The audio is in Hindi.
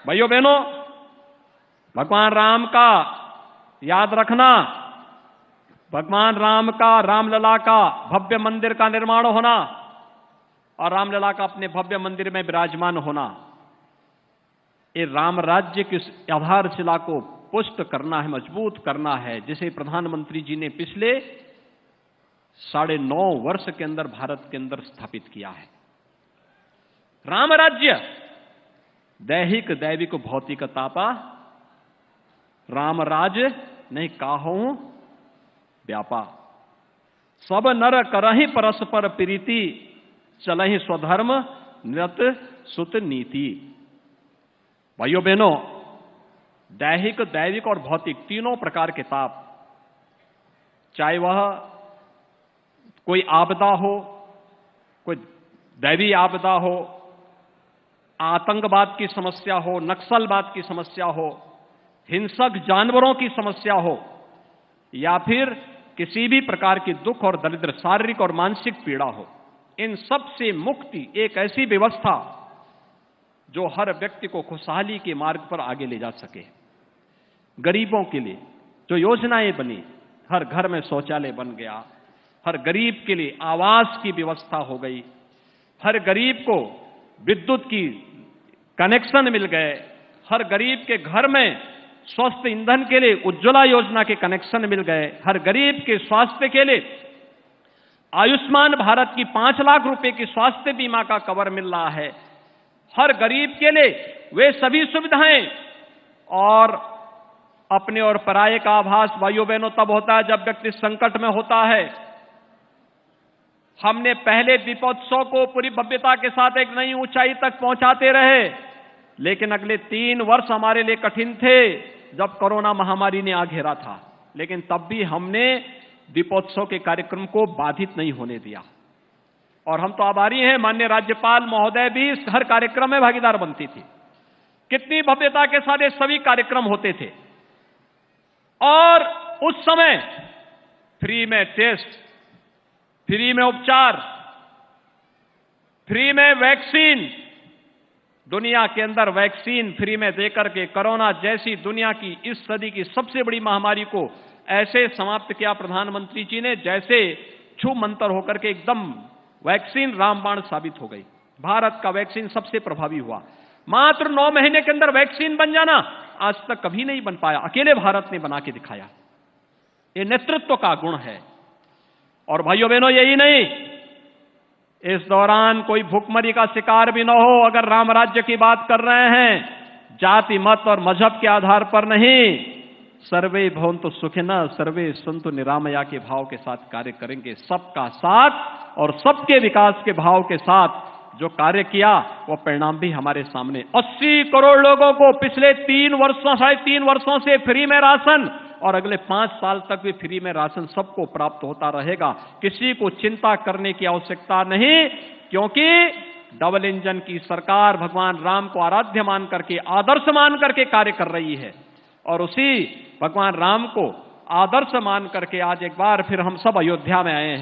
भाइयों बहनों, भगवान राम का याद रखना, भगवान राम का, रामलला का भव्य मंदिर का निर्माण होना और रामलला का अपने भव्य मंदिर में विराजमान होना, ये राम राज्य की आधारशिला को पुष्ट करना है, मजबूत करना है, जिसे प्रधानमंत्री जी ने पिछले 9.5 वर्ष के अंदर भारत के अंदर स्थापित किया है। राम राज्य दैहिक दैविक भौतिक तापा, राम राज नहीं काहूं व्यापा, सब नर करहि परस्पर प्रीति, चलहि स्वधर्म निरत सुत नीति। भाइयों बहनों, दैहिक दैविक और भौतिक तीनों प्रकार के ताप, चाहे वह कोई आपदा हो, कोई दैवी आपदा हो, आतंकवाद की समस्या हो, नक्सलवाद की समस्या हो, हिंसक जानवरों की समस्या हो, या फिर किसी भी प्रकार की दुख और दरिद्र, शारीरिक और मानसिक पीड़ा हो, इन सब से मुक्ति एक ऐसी व्यवस्था जो हर व्यक्ति को खुशहाली के मार्ग पर आगे ले जा सके। गरीबों के लिए जो योजनाएं बनी, हर घर में शौचालय बन गया, हर गरीब के लिए आवास की व्यवस्था हो गई, हर गरीब को विद्युत की कनेक्शन मिल गए, हर गरीब के घर में स्वस्थ ईंधन के लिए उज्ज्वला योजना के कनेक्शन मिल गए, हर गरीब के स्वास्थ्य के लिए आयुष्मान भारत की 5 लाख रुपए की स्वास्थ्य बीमा का कवर मिल रहा है, हर गरीब के लिए वे सभी सुविधाएं। और अपने और पराये का आभास भाइयों बहनों तब होता है जब व्यक्ति संकट में होता है। हमने पहले दीपोत्सव को पूरी भव्यता के साथ एक नई ऊंचाई तक पहुंचाते रहे, लेकिन अगले 3 वर्ष हमारे लिए कठिन थे जब कोरोना महामारी ने आ घेरा था, लेकिन तब भी हमने दीपोत्सव के कार्यक्रम को बाधित नहीं होने दिया। और हम तो आभारी हैं, माननीय राज्यपाल महोदय भी इस हर कार्यक्रम में भागीदार बनती थी। कितनी भव्यता के साथ ये सभी कार्यक्रम होते थे। और उस समय फ्री में टेस्ट, फ्री में उपचार, फ्री में वैक्सीन, दुनिया के अंदर वैक्सीन फ्री में देकर के कोरोना जैसी दुनिया की इस सदी की सबसे बड़ी महामारी को ऐसे समाप्त किया प्रधानमंत्री जी ने, जैसे छू मंतर होकर के एकदम वैक्सीन रामबाण साबित हो गई। भारत का वैक्सीन सबसे प्रभावी हुआ। मात्र 9 महीने के अंदर वैक्सीन बन जाना आज तक कभी नहीं बन पाया, अकेले भारत ने बना के दिखाया। ये नेतृत्व का गुण है। और भाइयों बहनों, यही नहीं, इस दौरान कोई भूखमरी का शिकार भी न हो। अगर राम राज्य की बात कर रहे हैं, जाति मत और मजहब के आधार पर नहीं, सर्वे भवन्तु सुखिनः सर्वे सन्तु निरामया के भाव के साथ कार्य करेंगे। सबका साथ और सबके विकास के भाव के साथ जो कार्य किया वो परिणाम भी हमारे सामने। 80 करोड़ लोगों को पिछले 3 वर्षों, 3.5 वर्षों से फ्री में राशन, और अगले 5 साल तक भी फ्री में राशन सबको प्राप्त होता रहेगा। किसी को चिंता करने की आवश्यकता नहीं, क्योंकि डबल इंजन की सरकार भगवान राम को आराध्य मान करके, आदर्श मान करके कार्य कर रही है। और उसी भगवान राम को आदर्श मान करके आज एक बार फिर हम सब अयोध्या में आए हैं।